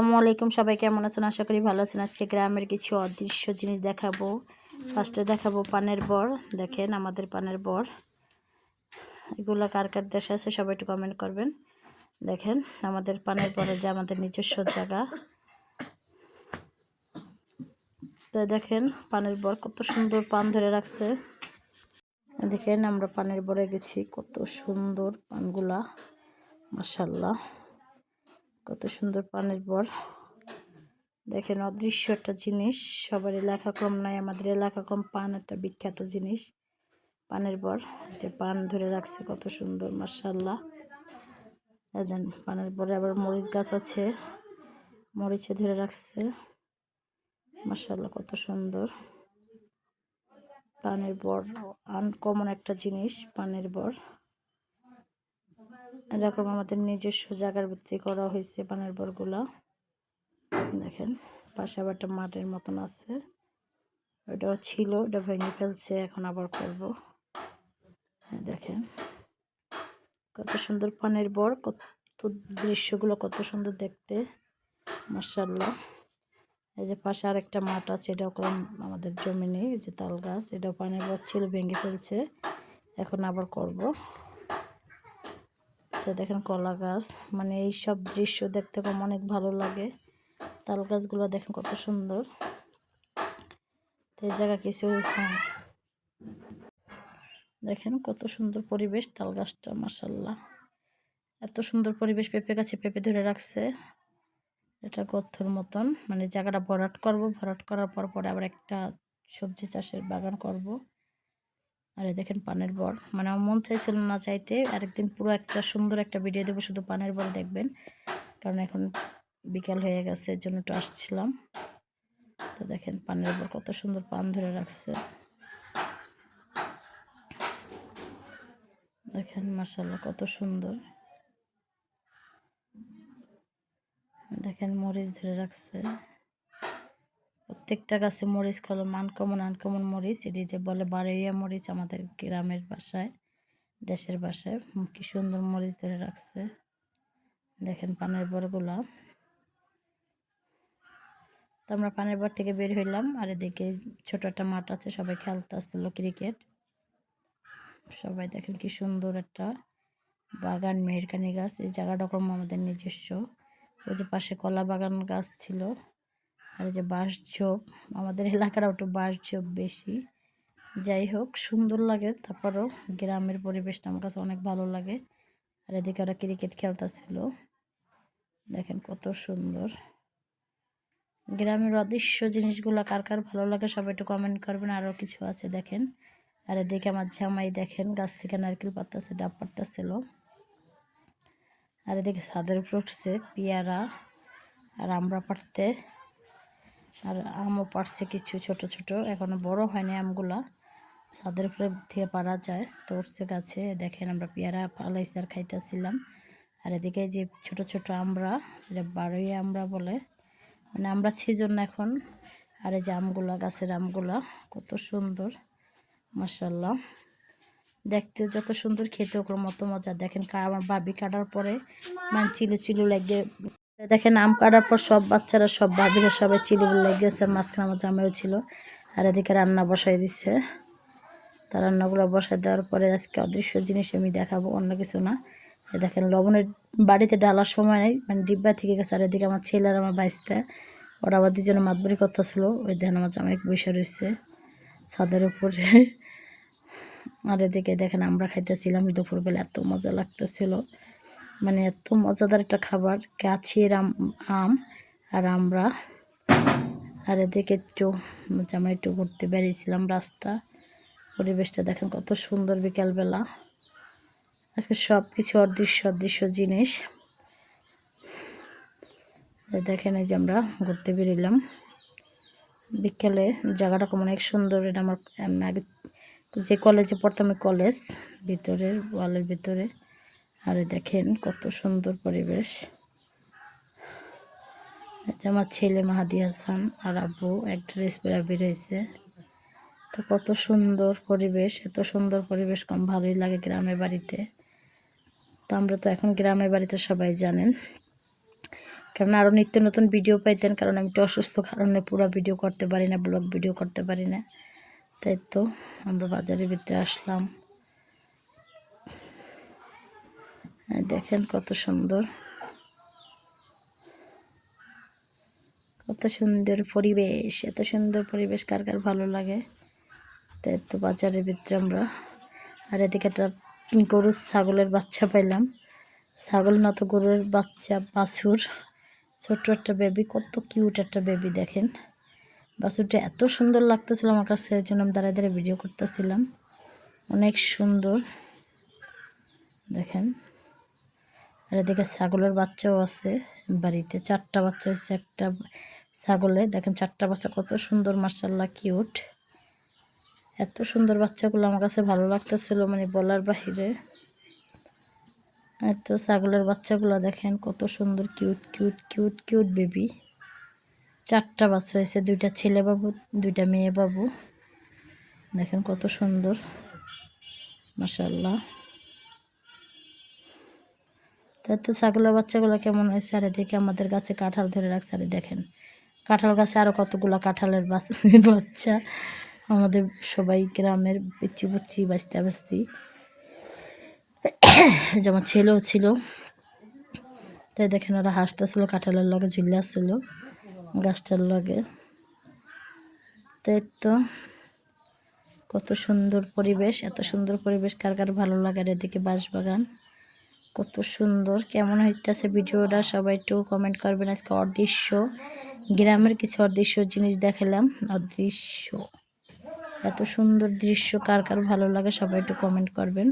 আসসালামু আলাইকুম, সবাই কেমন আছেন? আশা করি ভালো আছেন। আজকে গ্রামের কিছু অদৃশ্য জিনিস দেখাবো। ফার্স্টে দেখাবো পানের বর। দেখেন আমাদের পানের বর, এগুলো কার কার দেশে আছে সবাই একটু কমেন্ট করবেন। দেখেন আমাদের পানের বরে যে আমাদের নিজস্ব জায়গা। তো দেখেন পানের বর কত সুন্দর পান ধরে রাখছে। দেখেন আমরা পানের বরে গেছি, কত সুন্দর পানগুলা, মাশাআল্লাহ কত সুন্দর পানের বর। দেখেন অদৃশ্য একটা জিনিস, সবার এলাকা কম নাই, আমাদের এলাকা কম। পান একটা বিখ্যাত জিনিস, পানের বর যে পান ধরে রাখছে কত সুন্দর, মাশাআল্লাহ। দেন পানের বরে আবার মরিচ গাছ আছে, মরিচে ধরে রাখছে, মাশাআল্লাহ কত সুন্দর। পানের বর আনকমন একটা জিনিস, পানের বর এরকম আমাদের নিজস্ব জায়গার ভিত্তি করা হয়েছে পানের বরগুলা। দেখেন পাশে আবার একটা মাঠের মতন আছে, ওটাও ছিল, ওটা ভেঙে ফেলছে, এখন আবার করব। দেখেন কত সুন্দর পানের বর, কত দৃশ্যগুলো কত সুন্দর দেখতে, মাশাআল্লাহ। এই যে পাশে আরেকটা মাঠ আছে, এটাও কম আমাদের জমি নেই, এই যে তাল গাছ, এটাও পানের বর ছিল, ভেঙে ফেলছে, এখন আবার করব। তো দেখেন কলা গাছ, মানে এই সব দৃশ্য দেখতে কম অনেক ভালো লাগে। তাল গাছগুলো দেখেন কত সুন্দর। তো এই জায়গা কিছু দেখেন কত সুন্দর পরিবেশ, তাল গাছটা মাশাআল্লাহ এত সুন্দর পরিবেশ। পেঁপে গাছে পেঁপে ধরে রাখছে, এটা গর্তের মতন, মানে জায়গাটা ভরাট করব, ভরাট করার পর পরে আবার একটা সবজি চাষের বাগান করব। আর দেখেন পানের বর, মানে আমার মন চাইছিল না চাইতে, আরেকদিন পুরো একটা সুন্দর একটা ভিডিও দেবো শুধু পানের বর দেখবেন, কারণ এখন বিকাল হয়ে গেছে, এর জন্য একটু আসছিলাম। তো দেখেন পানের বর কত সুন্দর পান ধরে রাখছে, দেখেন মাশাআল্লাহ কত সুন্দর। দেখেন মরিচ ধরে রাখছে, প্রত্যেকটা গাছে মরিচ কলম, আনকমন আনকমন মরিচ, এটি যে বলে বারোইয়া মরিচ আমাদের গ্রামের ভাষায়, দেশের ভাষায়। কি সুন্দর মরিচ ধরে রাখছে, দেখেন পানের বরগুলা। তো আমরা পানের বর থেকে বের হইলাম, আর এদিকে ছোট একটা মাঠ আছে, সবাই খেলতে আসছিল ক্রিকেট। সবাই দেখেন কি সুন্দর একটা বাগান, মেহেরকানি গাছ, এই জায়গাটা কম আমাদের নিজস্ব। ওই যে পাশে কলা বাগান গাছ ছিল, আর এই যে বাঁশ ঝোপ, আমাদের এলাকার একটু বাঁশ ঝোপ বেশি। যাই হোক সুন্দর লাগে, তারপরেও গ্রামের পরিবেশটা আমার কাছে অনেক ভালো লাগে। আর এদিকে ওরা ক্রিকেট খেলতেছিল, দেখেন কত সুন্দর। গ্রামের অদৃশ্য জিনিসগুলো কার কার ভালো লাগে সবাই একটু কমেন্ট করবেন। আরও কিছু আছে দেখেন, আর এদিকে আমার জামাই দেখেন গাছ থেকে নারকেল পাড়তেছে, ডাব পাড়তেছিল। আর এদিকে ছাদের উপর উঠছে পেয়ারা আর আমরা পাড়তে, আর আমও পাড়ছে কিছু ছোট ছোট, এখনো বড় হয়নি আমগুলা, ছাদের উপরে থেকে পারা যায়। তো উঠছে গাছে, দেখেন আমরা পেয়ারা পালাইছি আর খাইতেছিলাম। আর এদিকে যে ছোট ছোট আমরা, এটা বারোই আমরা বলে, মানে আমরা সিজন এখন। আর এই যে আমগুলা, গাছের আমগুলা কত সুন্দর, মাশাআল্লাহ দেখতে যত সুন্দর, খেতে ওগুলো মতো মজা। দেখেন আমার ভাবি কাটার পরে মানে চিলু চিলু লাগে, দেখেন আম কাটার পর সব বাচ্চারা, সব ভাবিরা সবাই চিলু লেগেছে, মাঝখানে আমার জামাইও ছিল। আর এদিকে রান্না বসাই দিচ্ছে, তার রান্নাগুলো বসাই দেওয়ার পরে আজকে অদৃশ্য জিনিস আমি দেখাবো, অন্য কিছু না। দেখেন লবণের বাড়িতে ডালার সময় নেই, মানে ডিব্বা থেকে গেছে। আর এদিকে আমার ছেলে আর আমার বাইসটা, ওরা আবার দুজনে মাতবরি করতেছিল, ওই দেখেন আমার জামাই বসে রয়েছে ছাদের উপরে। আর এদিকে দেখেন আমরা খাইতেছিলাম দুপুরবেলা, এত মজা লাগতেছিল, মানে এত মজাদার একটা খাবার, গাছের আম আর আমরা। আর এদিকে একটু জামাই একটু ঘুরতে বেরিয়েছিলাম রাস্তা, পরিবেশটা দেখেন কত সুন্দর বিকালবেলা। আজকে সব কিছু অদৃশ্য অদৃশ্য জিনিস দেখেন। এই যে আমরা ঘুরতে বেরিলাম বিকেলে, জায়গাটা অনেক সুন্দর। এটা আমার আগে যে কলেজে পড়তাম, কলেজ ভিতরের ওয়ালের ভিতরে। আর দেখেন কত সুন্দর পরিবেশ। আমার ছেলে মাহাদি হাসান আর আব্বু এক ড্রেস পরে বেরিয়েছে। তো কত সুন্দর পরিবেশ, এত সুন্দর পরিবেশ কম ভালোই লাগে গ্রামের বাড়িতে। তো আমরা তো এখন গ্রামের বাড়িতে সবাই জানেন কারণ আরও নিত্য নতুন ভিডিও পাইতেন, কারণ আমি একটু অসুস্থ কারণে পুরো ভিডিও করতে পারি না, ব্লগ ভিডিও করতে পারি না। তাই তো আমরা বাজারের ভিতরে আসলাম। দেখেন কত সুন্দর, কত সুন্দর পরিবেশ, এত সুন্দর পরিবেশ কার কার ভালো লাগে। তাই তো বাজারের ভিতরে আমরা, আর এদিকে একটা গরুর ছাগলের বাচ্চা পাইলাম, ছাগল না তো গরুর বাচ্চা, বাছুর, ছোট্ট একটা বেবি, কত কিউট একটা বেবি। দেখেন বাছুরটা এত সুন্দর লাগতেছিল আমার কাছে, এর জন্য আমি দাঁড়ায় দাঁড়ায় ভিডিও করতেছিলাম। অনেক সুন্দর দেখেন। আর এদিকে ছাগলের বাচ্চাও আছে বাড়িতে, 4টা বাচ্চা হয়েছে একটা ছাগলে। দেখেন 4টা বাচ্চা কত সুন্দর, মাশাআল্লাহ কিউট। এত সুন্দর বাচ্চাগুলো আমার কাছে ভালো লাগতেছিল, মানে বলার বাহিরে। এত ছাগলের বাচ্চাগুলো দেখেন কত সুন্দর, cute cute cute cute baby. 4টা বাচ্চা হয়েছে, 2টা ছেলে বাবু, 2টা মেয়ে বাবু। দেখেন কত সুন্দর, মাশাআল্লাহ। তাই তো ছাগলের বাচ্চাগুলো কেমন হয়েছে। আর এদিকে আমাদের গাছে কাঁঠাল ধরে রাখছে, আর দেখেন কাঁঠাল গাছে আরও কতগুলো কাঁঠালের বাচ্চা। আমাদের সবাই গ্রামের পিচ্ছি পুচ্ছি বাস্তা বাস্তি, যেমন ছেলেও ছিল। তাই দেখেন ওরা হাসতেছিল, কাঁঠালের লগে ঝুলে আসছিল গাছটার লগে। তাই তো কত সুন্দর পরিবেশ, এত সুন্দর পরিবেশ কার কার ভালো লাগে। আর এদিকে বাঁশবাগান কত সুন্দর। কেমন হইতেছে ভিডিওটা সবাই একটু কমেন্ট করবেন। আজকে অদৃশ্য গ্রামের কিছু অদৃশ্য জিনিস দেখালাম, অদৃশ্য এত সুন্দর দৃশ্য কার কার ভালো লাগে সবাই একটু কমেন্ট করবেন।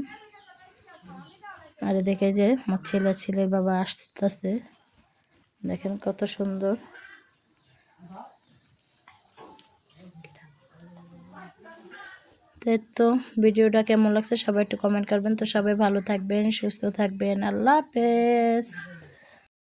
আর দেখে যে আমার ছেলে বাবা আসতেছে, দেখেন কত সুন্দর। তাই তো ভিডিওটা কেমন লাগছে সবাই একটু কমেন্ট করবেন। তো সবাই ভালো থাকবেন, সুস্থ থাকবেন, আল্লাহ হাফেজ।